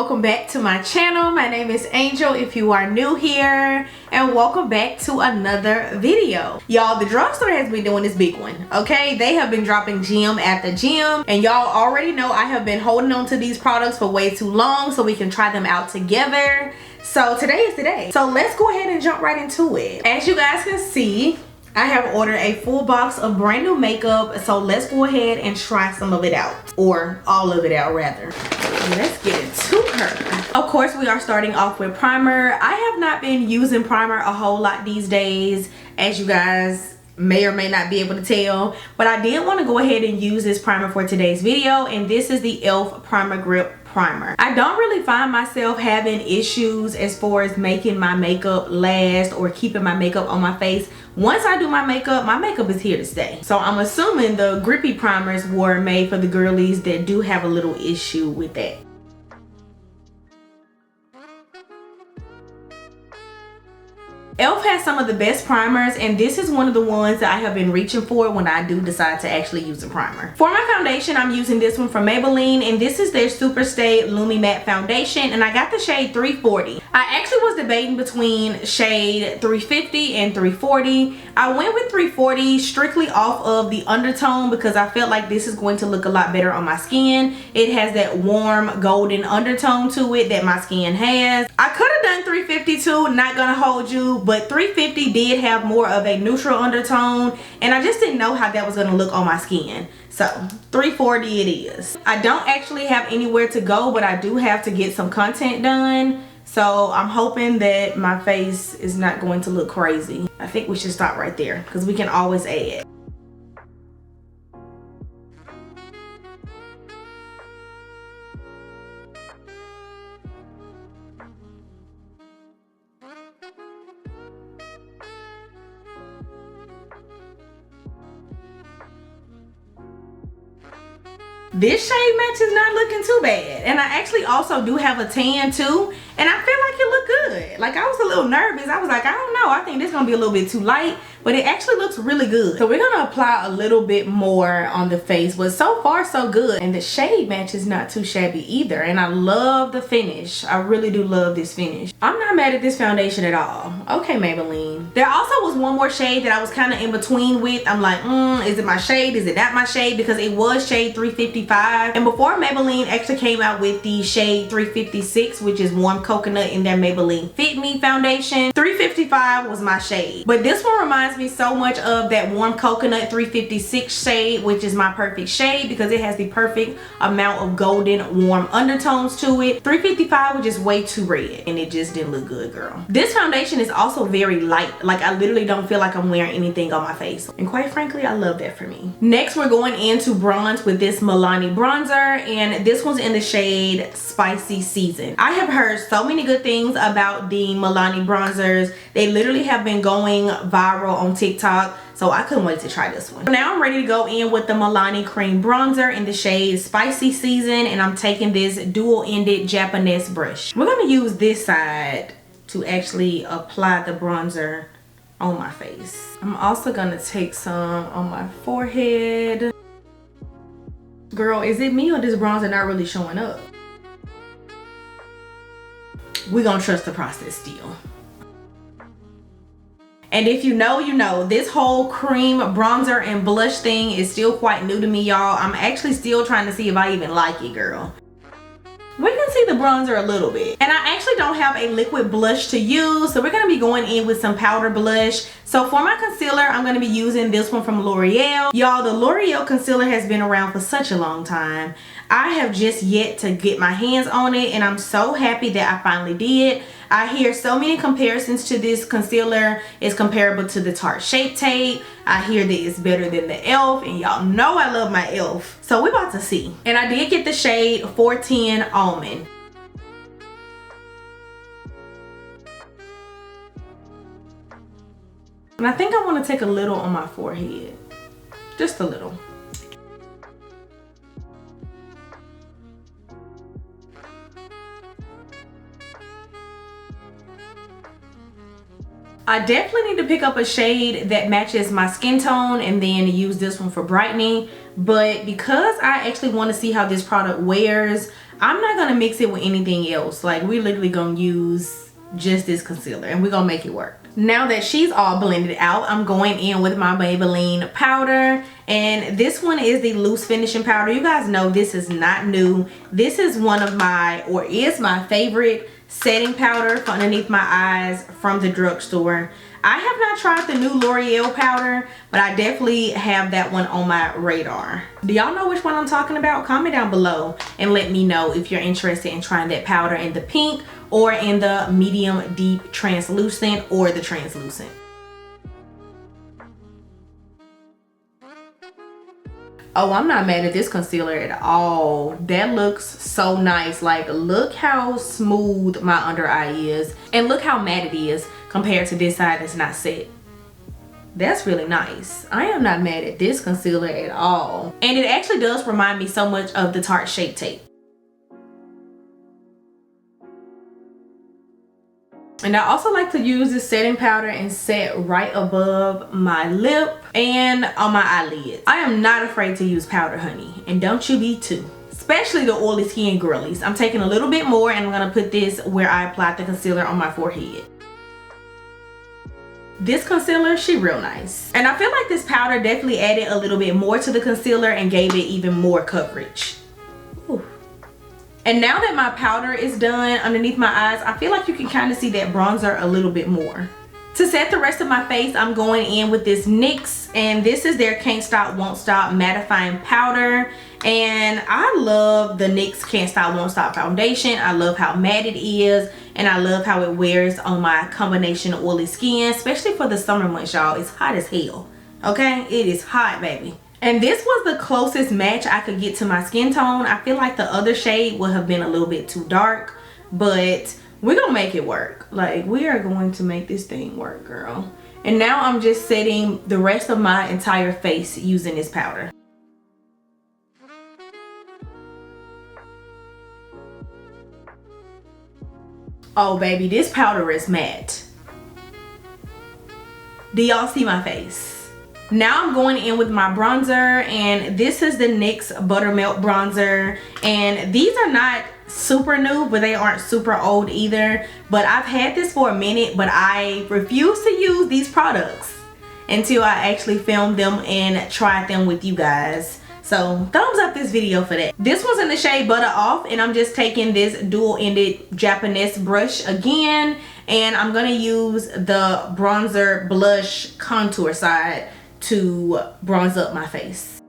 welcome back to my channel. My name is Angel if you are new here, and welcome back to another video. Y'all, the drugstore has been doing this big one, okay? They have been dropping gem after gem, and y'all already know I have been holding on to these products for way too long so we can try them out together. So today is the day. So let's go ahead and jump right into it. As you guys can see, I have ordered a full box of brand new makeup, so let's go ahead and try some of it out, or all of it out rather. Let's get into her. Of course, we are starting off with primer. I have not been using primer a whole lot these days, as you guys may or may not be able to tell, but I did want to go ahead and use this primer for today's video, and this is the e.l.f. Primer Grip Primer. I don't really find myself having issues as far as making my makeup last or keeping my makeup on my face. Once I do my makeup is here to stay. So I'm assuming the grippy primers were made for the girlies that do have a little issue with that. e.l.f. has some of the best primers, and this is one of the ones that I have been reaching for when I do decide to actually use a primer. For my foundation, I'm using this one from Maybelline, and this is their Super Stay Lumi Matte Foundation, and I got the shade 340. I actually was debating between shade 350 and 340. I went with 340 strictly off of the undertone because I felt like this is going to look a lot better on my skin. It has that warm golden undertone to it that my skin has. I could have done 350 too, not gonna hold you, but 350 did have more of a neutral undertone, and I just didn't know how that was going to look on my skin. So 340 it is. I don't actually have anywhere to go, but I do have to get some content done, so I'm hoping that my face is not going to look crazy. I think we should stop right there because we can always add. This shade match is not looking too bad, and I actually also do have a tan too, and I feel like it looked good. Like, I was a little nervous. I was like, I don't know, I think this is gonna be a little bit too light, but it actually looks really good. So we're gonna apply a little bit more on the face, but so far so good, and the shade match is not too shabby either, and I love the finish. I really do love this finish. I'm not mad at this foundation at all. Okay, Maybelline. There also was one more shade that I was kind of in between with. I'm like, is it my shade, is it not my shade, because it was shade 355, and before Maybelline actually came out with the shade 356, which is warm coconut in their Maybelline Fit Me foundation, 355 was my shade. But this one reminds me so much of that warm coconut 356 shade, which is my perfect shade because it has the perfect amount of golden warm undertones to it. 355 was just way too red, and it just didn't look good, girl. This foundation is also very light. Like, I literally don't feel like I'm wearing anything on my face, and quite frankly, I love that for me. Next, we're going into bronze with this MILANI bronzer, and this one's in the shade Spicy Season. I have heard so many good things about the MILANI bronzers. They literally have been going viral on TikTok, so I couldn't wait to try this one. Now I'm ready to go in with the MILANI cream bronzer in the shade Spicy Season, and I'm taking this dual-ended Japanese brush. We're gonna use this side to actually apply the bronzer on my face. I'm also gonna take some on my forehead. Girl, is it me or this bronzer not really showing up? We're gonna trust the process still. And if you know, you know, this whole cream bronzer and blush thing is still quite new to me, y'all. I'm actually still trying to see if I even like it, girl. We can see the bronzer a little bit, and I actually don't have a liquid blush to use, so we're going to be going in with some powder blush. So for my concealer, I'm going to be using this one from L'Oreal. Y'all, the L'Oreal concealer has been around for such a long time. I have just yet to get my hands on it, and I'm so happy that I finally did. I hear so many comparisons to this concealer. It's comparable to the Tarte Shape Tape. I hear that it's better than the e.l.f. and y'all know I love my e.l.f. So we're about to see. And I did get the shade 410 Almond. And I think I want to take a little on my forehead. Just a little. I definitely need to pick up a shade that matches my skin tone and then use this one for brightening. But because I actually want to see how this product wears, I'm not gonna mix it with anything else. Like, we're literally gonna use just this concealer and we're gonna make it work. Now that she's all blended out, I'm going in with my Maybelline powder, and this one is the loose finishing powder. You guys know this is not new. This is one of my, or is my favorite setting powder for underneath my eyes from the drugstore. I have not tried the new L'Oreal powder, but I definitely have that one on my radar. Do y'all know which one I'm talking about? Comment down below and let me know if you're interested in trying that powder in the pink or in the medium deep translucent or the translucent. Oh, I'm not mad at this concealer at all. That looks so nice. Like, look how smooth my under eye is, and look how matte it is compared to this side that's not set. That's really nice. I am not mad at this concealer at all. And it actually does remind me so much of the Tarte Shape Tape. And I also like to use this setting powder and set right above my lip and on my eyelids. I am not afraid to use powder, honey, and don't you be too. Especially the oily skin girlies. I'm taking a little bit more and I'm gonna put this where I applied the concealer on my forehead. This concealer, she real nice. And I feel like this powder definitely added a little bit more to the concealer and gave it even more coverage. Ooh. And now that my powder is done underneath my eyes, I feel like you can kind of see that bronzer a little bit more. To set the rest of my face, I'm going in with this NYX, and this is their Can't Stop Won't Stop mattifying powder. And I love the NYX Can't Stop Won't Stop foundation. I love how matte it is, and I love how it wears on my combination oily skin, especially for the summer months, y'all. It's hot as hell, okay? It is hot, baby. And this was the closest match I could get to my skin tone. I feel like the other shade would have been a little bit too dark, but we're gonna make it work. Like, we are going to make this thing work, girl. And now I'm just setting the rest of my entire face using this powder. Oh baby, this powder is matte. Do y'all see my face? Now I'm going in with my bronzer, and this is the NYX Buttermilk bronzer, and these are not super new, but they aren't super old either. But I've had this for a minute, but I refuse to use these products until I actually filmed them and tried them with you guys. So thumbs up this video for that. This one's in the shade Butter Off, and I'm just taking this dual-ended Japanese brush again, and I'm gonna use the bronzer blush contour side to bronze up my face.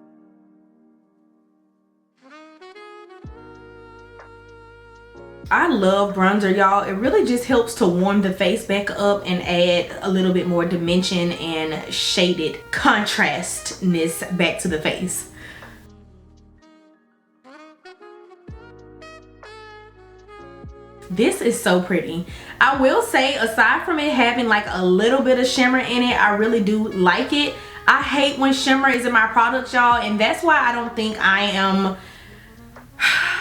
I love bronzer, y'all. It really just helps to warm the face back up and add a little bit more dimension and shaded contrastness back to the face. This is so pretty. I will say, aside from it having like a little bit of shimmer in it, I really do like it. I hate when shimmer is in my products, y'all, and that's why I don't think I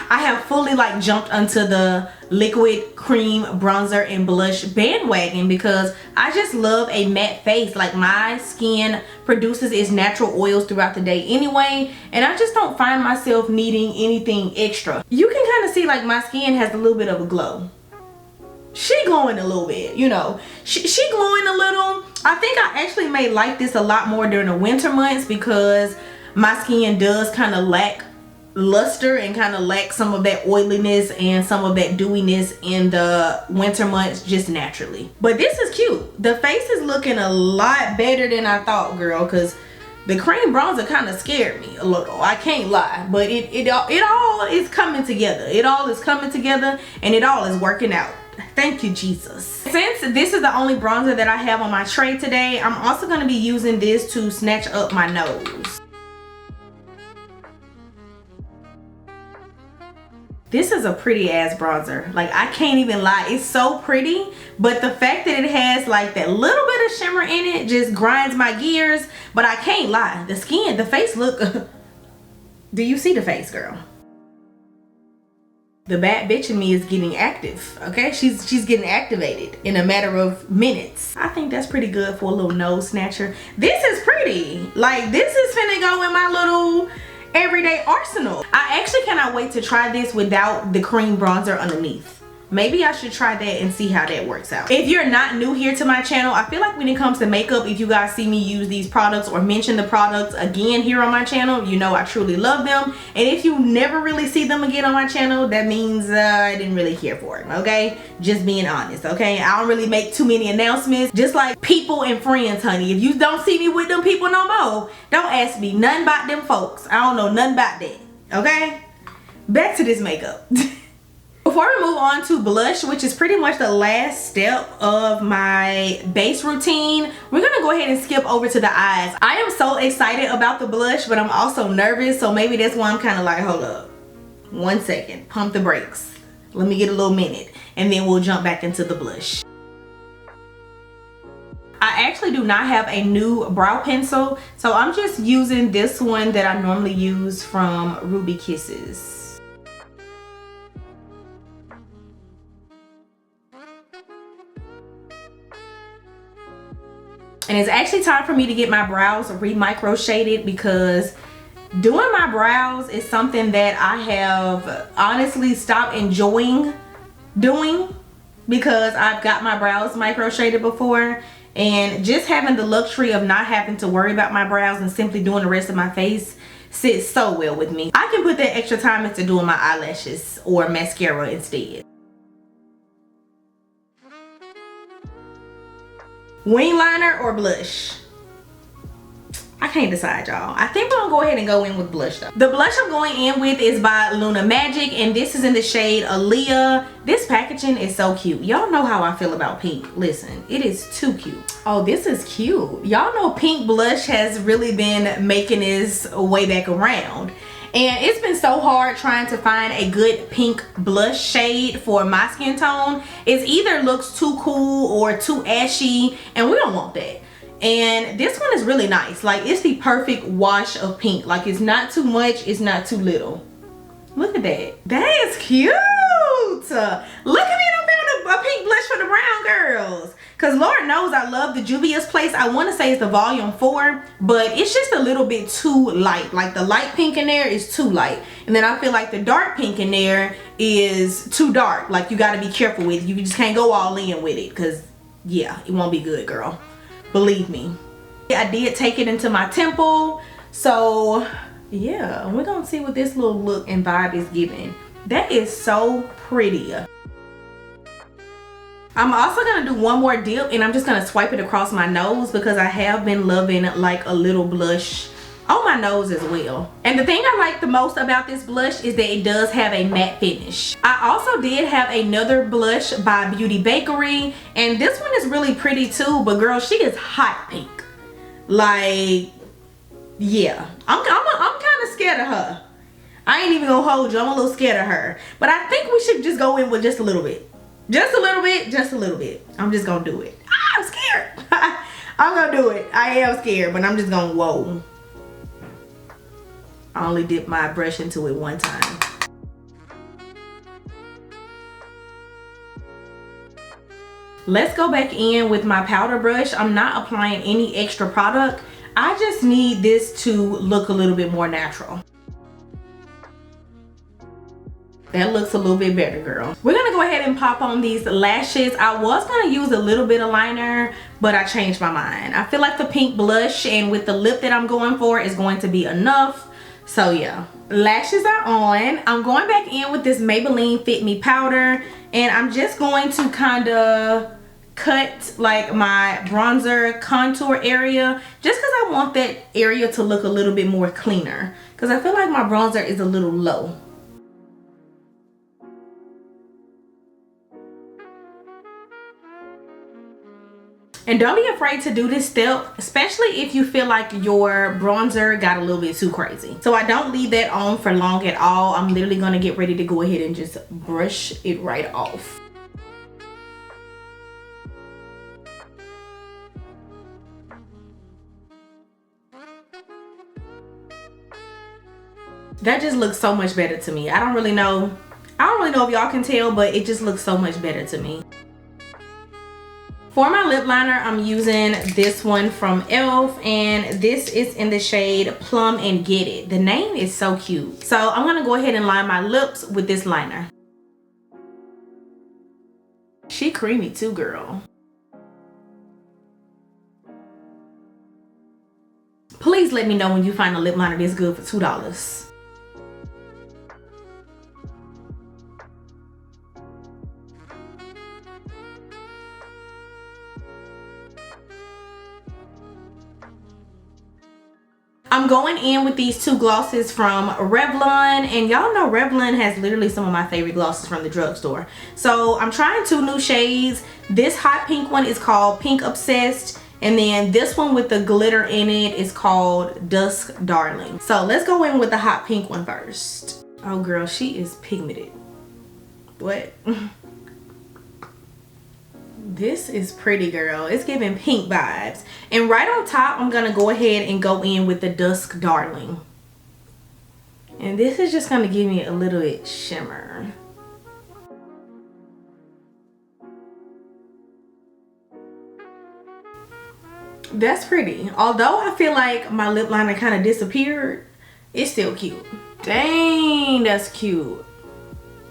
have fully like jumped onto the liquid cream bronzer and blush bandwagon, because I just love a matte face. Like, my skin produces its natural oils throughout the day anyway, and I just don't find myself needing anything extra. You can kind of see like my skin has a little bit of a glow. She glowing a little bit, you know. She glowing a little. I think I actually may like this a lot more during the winter months, because my skin does kind of lack luster and kind of lack some of that oiliness and some of that dewiness in the winter months just naturally. But this is cute. The face is looking a lot better than I thought, girl, because the cream bronzer kind of scared me a little. I can't lie, but it all is coming together. It all is coming together, and it all is working out. Thank you, Jesus. Since this is the only bronzer that I have on my tray today, I'm also going to be using this to snatch up my nose. This is a pretty ass bronzer. Like, I can't even lie. It's so pretty, but the fact that it has like that little bit of shimmer in it just grinds my gears. But I can't lie. The skin, the face look... Do you see the face, girl? The bad bitch in me is getting active, okay? She's getting activated in a matter of minutes. I think that's pretty good for a little nose snatcher. This is pretty. Like, this is finna go in my little everyday arsenal. I actually cannot wait to try this without the cream bronzer underneath. Maybe I should try that and see how that works out. If you're not new here to my channel, I feel like when it comes to makeup, if you guys see me use these products or mention the products again here on my channel, you know I truly love them. And if you never really see them again on my channel, that means I didn't really care for it, okay? Just being honest, okay? I don't really make too many announcements. Just like people and friends, honey. If you don't see me with them people no more, don't ask me nothing about them folks. I don't know nothing about that, okay? Back to this makeup. Before we move on to blush, which is pretty much the last step of my base routine, we're gonna go ahead and skip over to the eyes. I am so excited about the blush, but I'm also nervous, so maybe that's why I'm kind of like, hold up, 1 second, pump the brakes. Let me get a little minute, and then we'll jump back into the blush. I actually do not have a new brow pencil, so I'm just using this one that I normally use from Ruby Kisses. And it's actually time for me to get my brows re-micro shaded, because doing my brows is something that I have honestly stopped enjoying doing, because I've got my brows micro shaded before, and just having the luxury of not having to worry about my brows and simply doing the rest of my face sits so well with me. I can put that extra time into doing my eyelashes or mascara instead. Wing liner or blush? I can't decide, y'all. I think we're gonna go ahead and go in with blush though. The blush I'm going in with is by Luna Magic, and this is in the shade Aaliyah. This packaging is so cute. Y'all know how I feel about pink. Listen, it is too cute. Oh, this is cute. Y'all know pink blush has really been making its way back around. And it's been so hard trying to find a good pink blush shade for my skin tone. It either looks too cool or too ashy, and we don't want that. And this one is really nice. Like, it's the perfect wash of pink. Like, it's not too much, it's not too little. Look at that. That is cute. Look at me, I found a pink blush for the brown girls. Because Lord knows I love the Juvia's Place. I want to say it's the volume 4, but it's just a little bit too light. Like, the light pink in there is too light. And then I feel like the dark pink in there is too dark. Like, you got to be careful with it. You just can't go all in with it, because yeah, it won't be good, girl. Believe me. I did take it into my temple. So yeah, we're going to see what this little look and vibe is giving. That is so pretty. I'm also going to do one more dip, and I'm just going to swipe it across my nose, because I have been loving like a little blush on my nose as well. And the thing I like the most about this blush is that it does have a matte finish. I also did have another blush by Beauty Bakery, and this one is really pretty too, but girl, she is hot pink. Like, yeah, I'm kind of scared of her. I ain't even gonna hold you, I'm a little scared of her. But I think we should just go in with just a little bit. Just a little bit, just a little bit. I'm just gonna do it. I'm scared. I'm gonna do it. I am scared, but I'm just gonna, whoa. I only dip my brush into it one time. Let's go back in with my powder brush. I'm not applying any extra product. I just need this to look a little bit more natural. That looks a little bit better, girl. We're gonna go ahead and pop on these lashes. I was gonna use a little bit of liner, but I changed my mind. I feel like the pink blush and with the lip that I'm going for is going to be enough. So yeah, lashes are on. I'm going back in with this Maybelline Fit Me powder, and I'm just going to kind of cut like my bronzer contour area, just because I want that area to look a little bit more cleaner, because I feel like my bronzer is a little low. And don't be afraid to do this step, especially if you feel like your bronzer got a little bit too crazy. So I don't leave that on for long at all. I'm literally going to get ready to go ahead and just brush it right off. That just looks so much better to me. I don't really know if y'all can tell, but it just looks so much better to me. For my lip liner, I'm using this one from e.l.f. and this is in the shade Plum and Get It. The name is so cute. So I'm gonna go ahead and line my lips with this liner. She creamy too, girl. Please let me know when you find a lip liner this good for $2. I'm going in with these two glosses from Revlon, and y'all know Revlon has literally some of my favorite glosses from the drugstore. So I'm trying two new shades. This hot pink one is called Pink Obsessed, and then this one with the glitter in it is called Dusk Darling. So let's go in with the hot pink one first. Oh girl, she is pigmented. What? This is pretty, girl. It's giving pink vibes. And right on top, I'm gonna go ahead and go in with the Dusk Darling. And this is just gonna give me a little bit shimmer. That's pretty. Although I feel like my lip liner kind of disappeared, it's still cute. Dang, that's cute.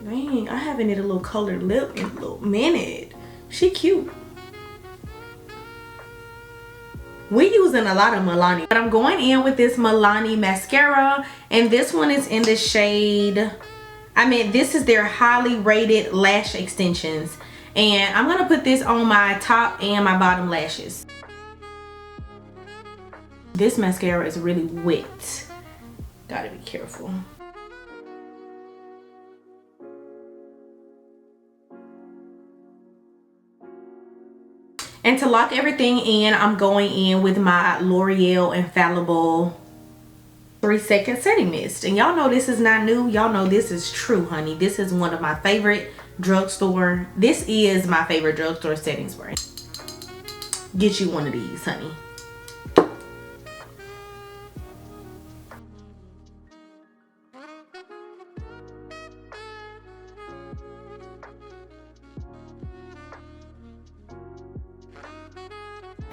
Dang, I haven't did a little colored lip in a little minute. She cute. We using a lot of Milani, but I'm going in with this Milani mascara, and this one is in the shade, this is their highly rated lash extensions, and I'm gonna put this on my top and my bottom lashes. This mascara is really wet. Gotta be careful. And to lock everything in, I'm going in with my L'Oreal Infallible 3-second setting mist. And y'all know this is not new. Y'all know this is true, honey. This is one of my favorite drugstore. This is my favorite drugstore setting spray. Get you one of these, honey.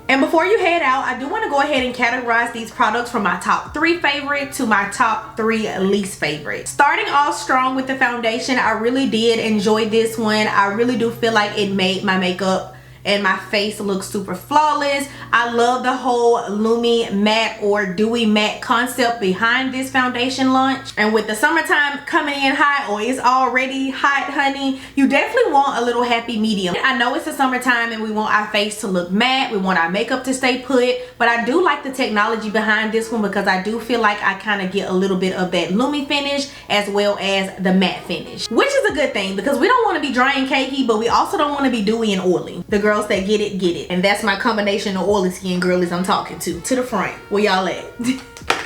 And before you head out, I do want to go ahead and categorize these products from my top 3 favorite to my top 3 least favorite. Starting off strong with the foundation, I really did enjoy this one. I really do feel like it made my makeup and my face looks super flawless. I love the whole Lumi matte or dewy matte concept behind this foundation launch. And with the summertime coming in hot, or it's already hot, honey, you definitely want a little happy medium. I know it's the summertime and we want our face to look matte, we want our makeup to stay put, but I do like the technology behind this one because I do feel like I kind of get a little bit of that Lumi finish as well as the matte finish, which is a good thing because we don't want to be dry and cakey, but we also don't want to be dewy and oily. The girls that get it, and that's my combination of oily skin girlies I'm talking to the front. Where y'all at?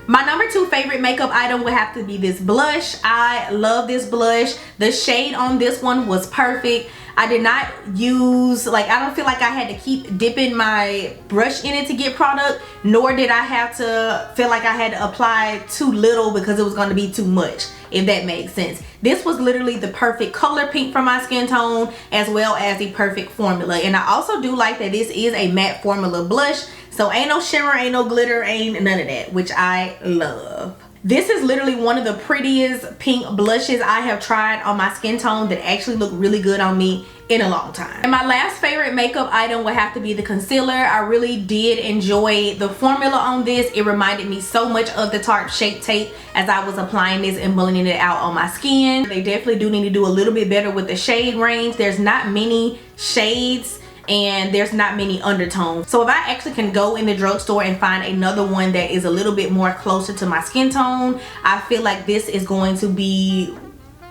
My number 2 favorite makeup item would have to be this blush. I love this blush. The shade on this one was perfect. I did not use, I don't feel like I had to keep dipping my brush in it to get product, nor did I have to feel like I had to apply too little because it was going to be too much, if that makes sense. This was literally the perfect color pink for my skin tone as well as the perfect formula. And I also do like that this is a matte formula blush, so ain't no shimmer, ain't no glitter, ain't none of that, which I love. This is literally one of the prettiest pink blushes I have tried on my skin tone that actually look really good on me in a long time. And my last favorite makeup item would have to be the concealer. I really did enjoy the formula on this. It reminded me so much of the Tarte Shape Tape as I was applying this and blending it out on my skin. They definitely do need to do a little bit better with the shade range. There's not many shades and there's not many undertones. So if I actually can go in the drugstore and find another one that is a little bit more closer to my skin tone, I feel like this is going to be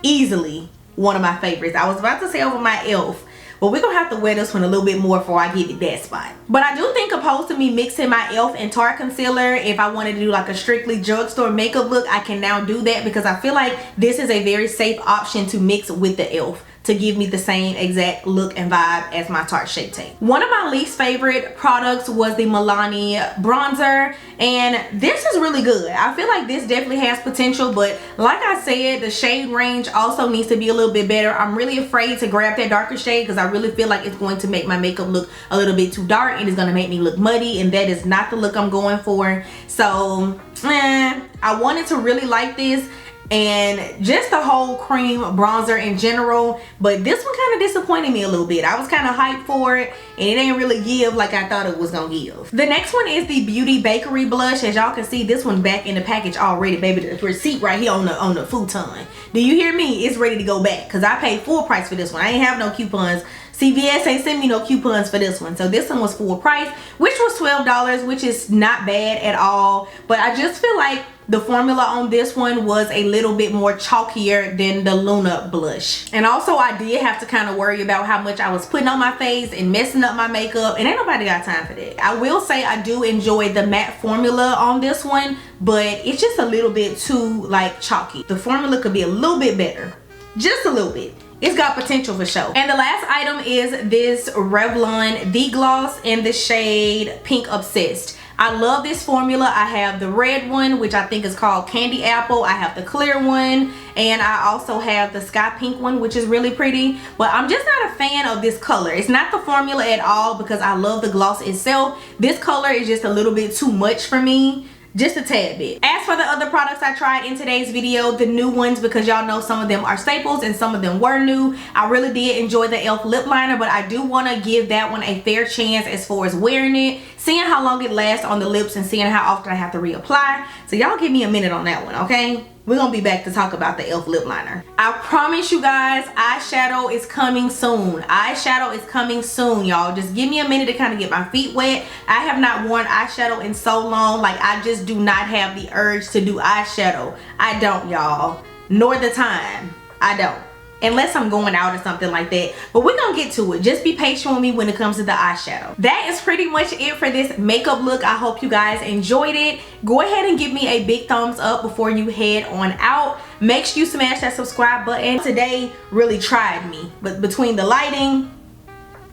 easily one of my favorites. I was about to say over my e.l.f., but we're gonna have to wear this one a little bit more before I get to that spot. But I do think opposed to me mixing my e.l.f. and Tarte concealer, if I wanted to do like a strictly drugstore makeup look, I can now do that because I feel like this is a very safe option to mix with the e.l.f. to give me the same exact look and vibe as my Tarte Shape Tape. One of my least favorite products was the MILANI bronzer, and this is really good. I feel like this definitely has potential, but like I said, the shade range also needs to be a little bit better. I'm really afraid to grab that darker shade because I really feel like it's going to make my makeup look a little bit too dark and it's going to make me look muddy, and that is not the look I'm going for. So I wanted to really like this and just the whole cream bronzer in general, but this one kind of disappointed me a little bit. I was kind of hyped for it and it didn't really give like I thought it was gonna give. The next one is the Beauty Bakery blush. As y'all can see, this one back in the package already, baby. The receipt right here on the futon. Do you hear me? It's ready to go back because I paid full price for this one. I ain't have no coupons. CVS ain't sent me no coupons for this one. So this one was full price, which was $12, which is not bad at all. But I just feel like the formula on this one was a little bit more chalkier than the Luna blush. And also I did have to kind of worry about how much I was putting on my face and messing up my makeup, and ain't nobody got time for that. I will say I do enjoy the matte formula on this one, but it's just a little bit too like chalky. The formula could be a little bit better, just a little bit. It's got potential for sure. And the last item is this Revlon The Gloss in the shade Pink Obsessed. I love this formula. I have the red one, which I think is called Candy Apple. I have the clear one, and I also have the sky pink one, which is really pretty. But I'm just not a fan of this color. It's not the formula at all because I love the gloss itself. This color is just a little bit too much for me. Just a tad bit. As for the other products I tried in today's video, the new ones, because y'all know some of them are staples and some of them were new, I really did enjoy the e.l.f. lip liner, but I do want to give that one a fair chance as far as wearing it, seeing how long it lasts on the lips and seeing how often I have to reapply. So y'all give me a minute on that one, okay? We're gonna be back to talk about the e.l.f. lip liner. I promise you guys, eyeshadow is coming soon. Eyeshadow is coming soon, y'all. Just give me a minute to kind of get my feet wet. I have not worn eyeshadow in so long. Like, I just do not have the urge to do eyeshadow. I don't, y'all. Nor the time. I don't. Unless I'm going out or something like that. But we're gonna get to it. Just be patient with me when it comes to the eyeshadow. That is pretty much it for this makeup look. I hope you guys enjoyed it. Go ahead and give me a big thumbs up before you head on out. Make sure you smash that subscribe button. Today really tried me. But between the lighting,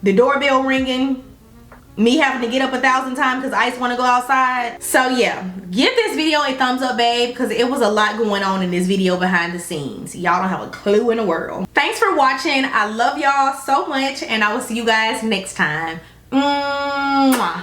the doorbell ringing, me having to get up 1,000 times because Ice want to go outside. So yeah, give this video a thumbs up, babe, because it was a lot going on in this video behind the scenes. Y'all don't have a clue in the world. Thanks for watching. I love y'all so much, and I will see you guys next time. Mwah.